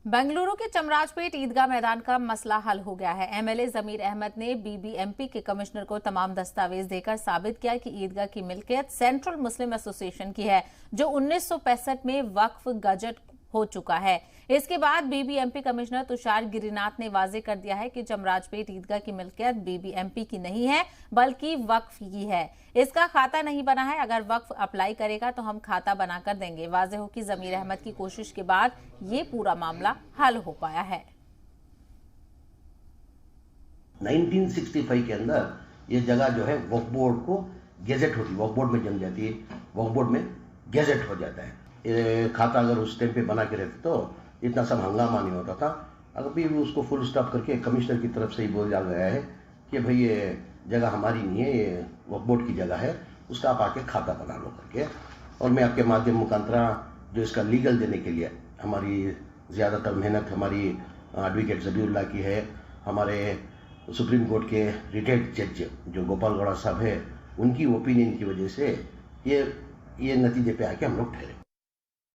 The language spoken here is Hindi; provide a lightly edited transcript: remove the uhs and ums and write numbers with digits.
बेंगलुरु के चमराजपेट ईदगाह मैदान का मसला हल हो गया है। एमएलए जमीर अहमद ने बीबीएमपी के कमिश्नर को तमाम दस्तावेज देकर साबित किया कि ईदगाह की मिल्कियत सेंट्रल मुस्लिम एसोसिएशन की है, जो 1965 में वक्फ गजट हो चुका है। इसके बाद बीबीएमपी कमिश्नर तुषार गिरिनाथ ने वाजे कर दिया है कि चमराजपेट ईदगाह की मिल्कियत बीबीएमपी की नहीं है, बल्कि वक्फ की है। इसका खाता नहीं बना है। अगर वक्फ अप्लाई करेगा तो हम खाता बनाकर देंगे। वाजे हो कि जमीर अहमद की कोशिश के बाद ये पूरा मामला हल हो पाया है। 1965 के अंदर ये जगह जो है वक्फ बोर्ड को गेजेट होती है, वक्फ बोर्ड में जम जाती है, वक्फ बोर्ड में गेजेट हो जाता है। ये खाता अगर उस टाइम पे बना के रहते तो इतना सब हंगामा नहीं होता था। अगर भी उसको फुल स्टॉप करके कमिश्नर की तरफ से ही बोला गया है कि भाई ये जगह हमारी नहीं है, ये वक्फ बोर्ड की जगह है, उसका आप आके खाता बना लो करके। और मैं आपके माध्यम मुखांतरा जो इसका लीगल देने के लिए हमारी ज़्यादातर मेहनत हमारी एडवोकेट ज़बीउल्लाह की है, हमारे सुप्रीम कोर्ट के रिटायर्ड जज जो गोपाल गौड़ा साहब है, उनकी ओपिनियन की वजह से ये नतीजे पे आके हम लोग ठहरे।